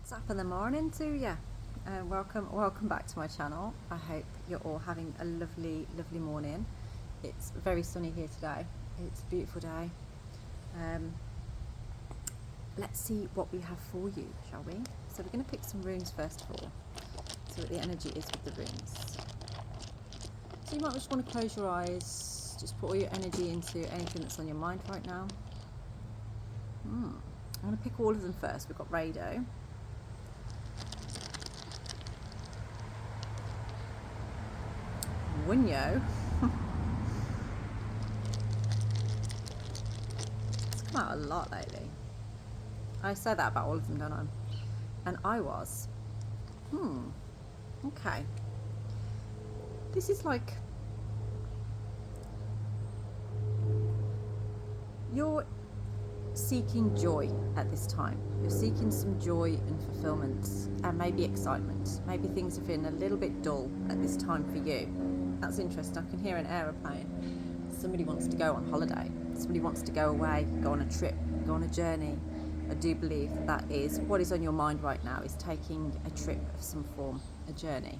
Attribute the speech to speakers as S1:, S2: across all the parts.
S1: Top of the morning to you. Welcome back to my channel. I hope you're all having a lovely morning. It's very sunny here today. It's a beautiful day. Let's see what we have for you, shall we? So we're going to pick some runes first of all, see what the energy is with the runes. So you might just want to close your eyes, just put all your energy into anything that's on your mind right now. I'm going to pick all of them first. We've got Rado, Wynyo. It's come out a lot lately. I say that about all of them, don't I? And I was. Okay. This is like you're seeking joy at this time. You're seeking some joy and fulfillment and maybe excitement. Maybe things are feeling a little bit dull at this time for you. That's interesting. I can hear an aeroplane. Somebody wants to go on holiday. Somebody wants to go away, go on a trip, go on a journey. I do believe that is what is on your mind right now, is taking a trip of some form, a journey.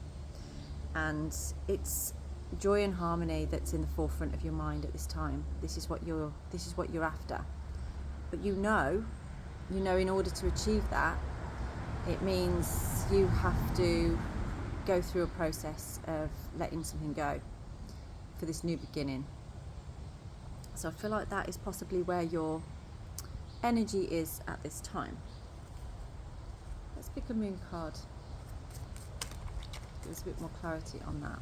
S1: And it's joy and harmony that's in the forefront of your mind at this time. This is what you're after. But you know in order to achieve that, it means you have to go through a process of letting something go for this new beginning. So I feel like that is possibly where your energy is at this time. Let's pick a moon card. Give us a bit more clarity on that.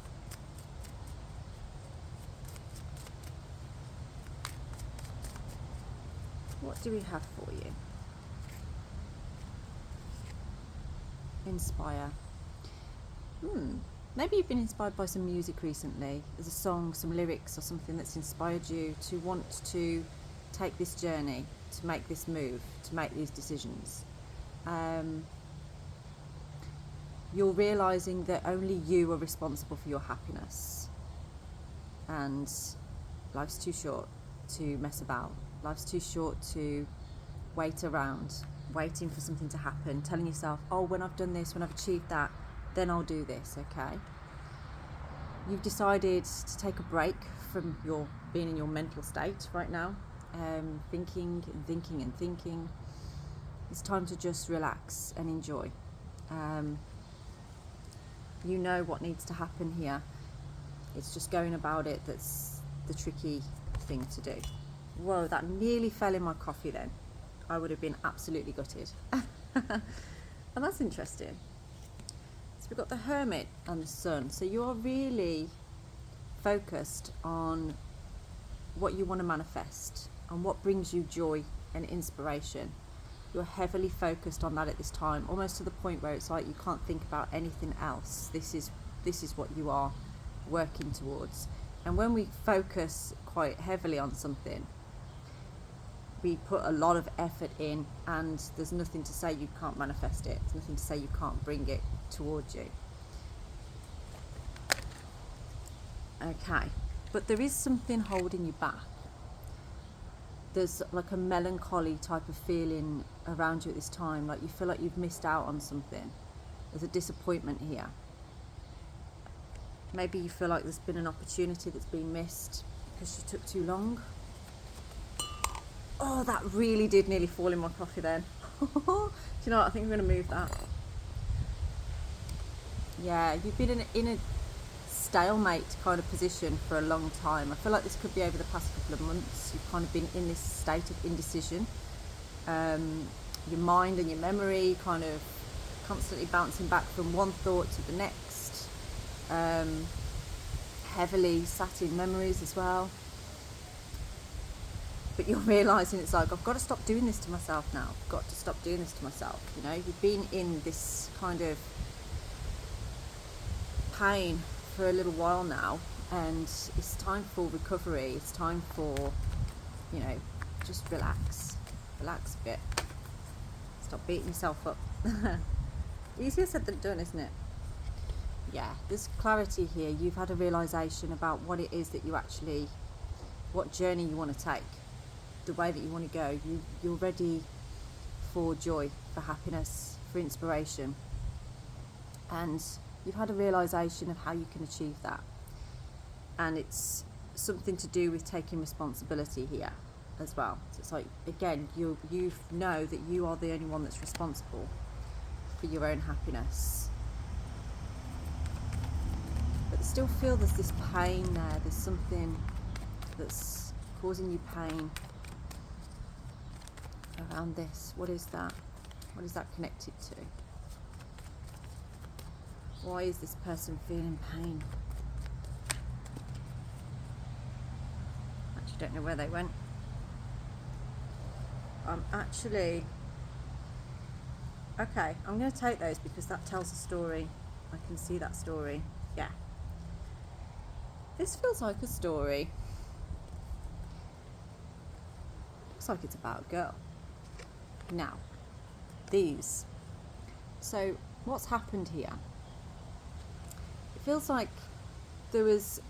S1: What do we have for you? Inspire. Maybe you've been inspired by some music recently. There's a song, some lyrics or something that's inspired you to want to take this journey, to make this move, to make these decisions. You're realising that only you are responsible for your happiness. And life's too short to mess about. Life's too short to wait around, waiting for something to happen, telling yourself, oh, when I've done this, when I've achieved that, then I'll do this, okay? You've decided to take a break from your being in your mental state right now, thinking. It's time to just relax and enjoy. You know what needs to happen here. It's just going about it that's the tricky thing to do. Whoa, that nearly fell in my coffee then. I would have been absolutely gutted. And that's interesting. So we've got the Hermit and the Sun. So you're really focused on what you want to manifest and what brings you joy and inspiration. You're heavily focused on that at this time, almost to the point where it's like you can't think about anything else. This is what you are working towards. And when we focus quite heavily on something, we put a lot of effort in, and there's nothing to say you can't manifest it. There's nothing to say you can't bring it towards you. Okay, but there is something holding you back. There's like a melancholy type of feeling around you at this time, like you feel like you've missed out on something. There's a disappointment here. Maybe you feel like there's been an opportunity that's been missed because you took too long. Oh, that really did nearly fall in my coffee then. Do you know what? I think I'm going to move that. Yeah, you've been in a stalemate kind of position for a long time. I feel like this could be over the past couple of months. You've kind of been in this state of indecision. Your mind and your memory kind of constantly bouncing back from one thought to the next. Heavily sat in memories as well. But you're realising it's like, I've got to stop doing this to myself now. I've got to stop doing this to myself. You know, you've been in this kind of pain for a little while now, and it's time for recovery. It's time for, just relax a bit. Stop beating yourself up. Easier said than done, isn't it? Yeah, there's clarity here. You've had a realisation about what it is that what journey you want to take, the way that you want to go. You're ready for joy, for happiness, for inspiration, and you've had a realization of how you can achieve that. And it's something to do with taking responsibility here as well. So it's like, again, you know that you are the only one that's responsible for your own happiness. But I still feel there's this pain there. There's something that's causing you pain around this. What is that? What is that connected to? Why is this person feeling pain? Actually, don't know where they went. Okay, I'm going to take those because that tells a story. I can see that story. Yeah. This feels like a story. Looks like it's about a girl. Now, these. So, what's happened here? It feels like there was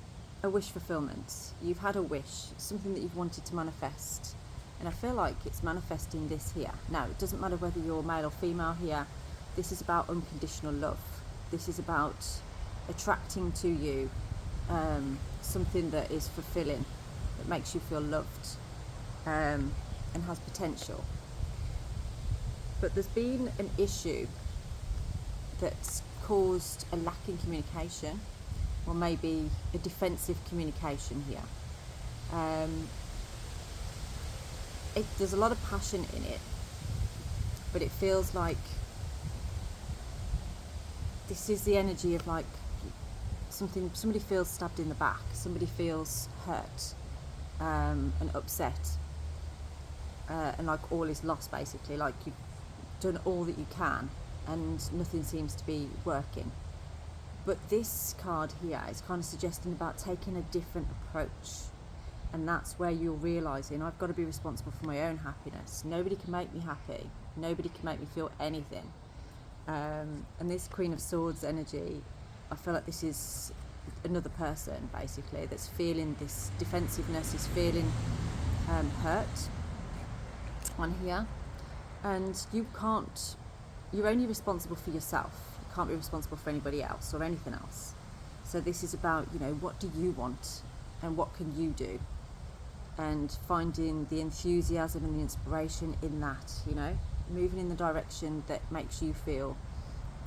S1: a wish fulfillment. You've had a wish, something that you've wanted to manifest. And I feel like it's manifesting this here. Now, it doesn't matter whether you're male or female here. This is about unconditional love. This is about attracting to you something that is fulfilling, that makes you feel loved and has potential. But there's been an issue that's caused a lack in communication, or maybe a defensive communication here. There's a lot of passion in it, but it feels like this is the energy of like somebody feels stabbed in the back, somebody feels hurt and upset, and like all is lost basically, like you've done all that you can and nothing seems to be working. But this card here is kind of suggesting about taking a different approach. And that's where you're realising, I've got to be responsible for my own happiness. Nobody can make me happy. Nobody can make me feel anything. And this Queen of Swords energy, I feel like this is another person, basically, that's feeling this defensiveness, is feeling hurt on here. And you're only responsible for yourself. You can't be responsible for anybody else or anything else. So this is about, what do you want and what can you do? And finding the enthusiasm and the inspiration in that, moving in the direction that makes you feel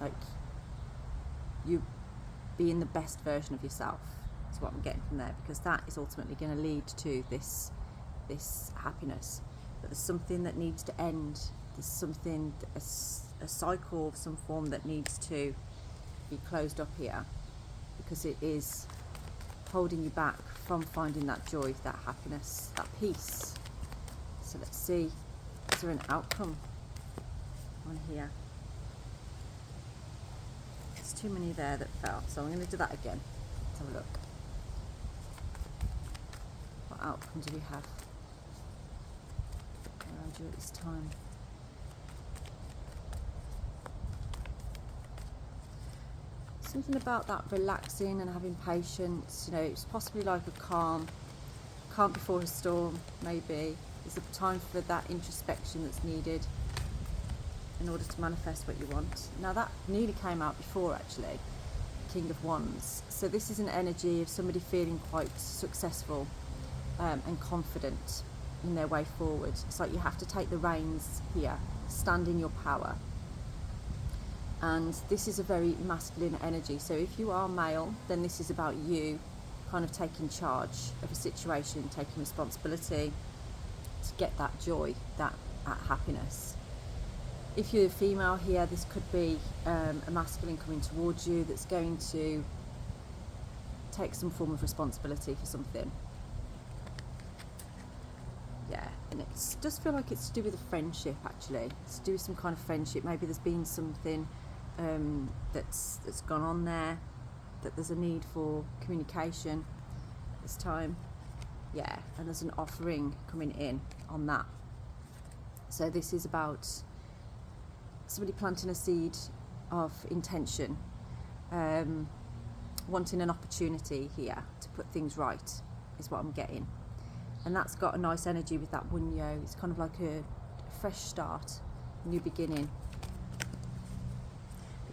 S1: like you being the best version of yourself. That's what I'm getting from there, because that is ultimately going to lead to this happiness. But there's something that needs to end. There's something, a cycle of some form that needs to be closed up here, because it is holding you back from finding that joy, that happiness, that peace. So let's see, is there an outcome on here? There's too many there that fell, so I'm going to do that again. Let's have a look. What outcome do we have around you at this time? Something about that relaxing and having patience. It's possibly like a calm before a storm, maybe. There's a time for that introspection that's needed in order to manifest what you want. Now that nearly came out before, actually, King of Wands. So this is an energy of somebody feeling quite successful and confident in their way forward. It's like you have to take the reins here, stand in your power. And this is a very masculine energy. So if you are male, then this is about you kind of taking charge of a situation, taking responsibility to get that joy, that happiness. If you're a female here, this could be a masculine coming towards you that's going to take some form of responsibility for something. Yeah, and it does feel like it's to do with a friendship, actually. It's to do with some kind of friendship. Maybe there's been something that's gone on there, that there's a need for communication this time. Yeah, and there's an offering coming in on that. So this is about somebody planting a seed of intention, wanting an opportunity here to put things right, is what I'm getting. And that's got a nice energy with that Wunyo. It's kind of like a fresh start, new beginning.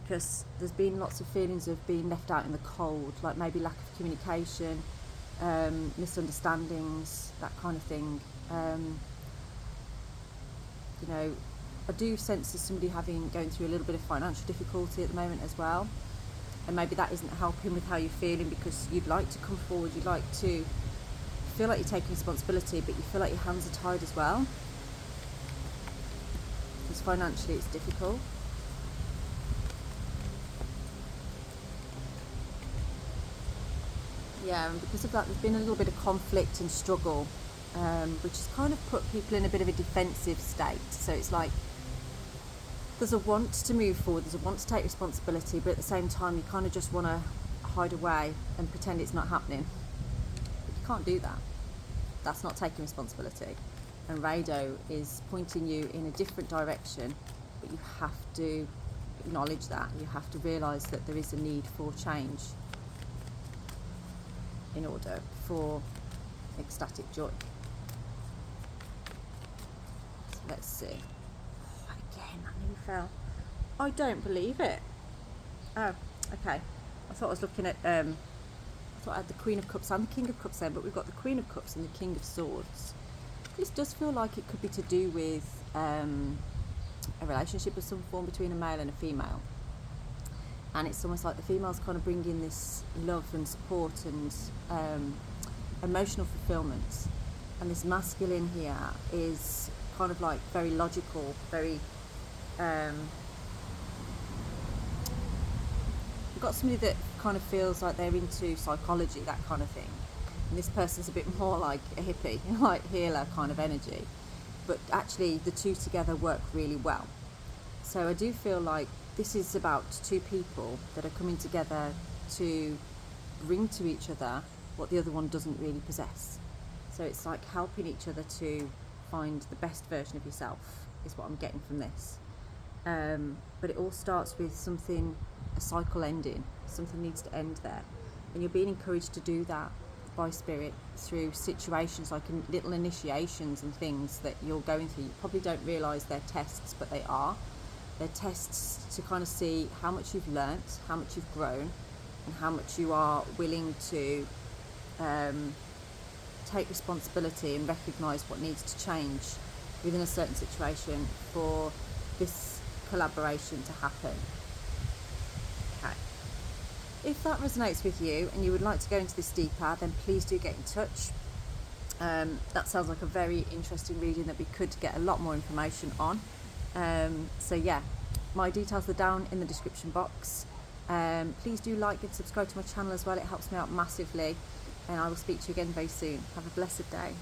S1: because there's been lots of feelings of being left out in the cold, like maybe lack of communication, misunderstandings, that kind of thing. You know, I do sense there's somebody going through a little bit of financial difficulty at the moment as well, and maybe that isn't helping with how you're feeling, because you'd like to come forward, you'd like to feel like you're taking responsibility, but you feel like your hands are tied as well, because financially it's difficult. Yeah, and because of that there's been a little bit of conflict and struggle, which has kind of put people in a bit of a defensive state. So it's like there's a want to move forward, there's a want to take responsibility, but at the same time you kind of just want to hide away and pretend it's not happening. But you can't do that. That's not taking responsibility. And Rado is pointing you in a different direction, but you have to acknowledge that. You have to realise that there is a need for change in order for ecstatic joy. So let's see. Oh, again, I nearly fell. I don't believe it. Oh, okay. I thought I was looking at, I thought I had the Queen of Cups and the King of Cups there, but we've got the Queen of Cups and the King of Swords. This does feel like it could be to do with a relationship of some form between a male and a female. And it's almost like the female's kind of bringing this love and support and emotional fulfillment. And this masculine here is kind of like very logical, very... You've got somebody that kind of feels like they're into psychology, that kind of thing. And this person's a bit more like a hippie, like healer kind of energy. But actually the two together work really well. So I do feel like this is about two people that are coming together to bring to each other what the other one doesn't really possess. So it's like helping each other to find the best version of yourself, is what I'm getting from this. But it all starts with something, a cycle ending. Something needs to end there. And you're being encouraged to do that by spirit through situations like little initiations and things that you're going through. You probably don't realise they're tests, but they are. They're tests to kind of see how much you've learnt, how much you've grown, and how much you are willing to take responsibility and recognise what needs to change within a certain situation for this collaboration to happen. Okay. If that resonates with you and you would like to go into this deeper, then please do get in touch. That sounds like a very interesting reading that we could get a lot more information on. So yeah, my details are down in the description box. Please do like and subscribe to my channel as well. It helps me out massively, and I will speak to you again very soon. Have a blessed day.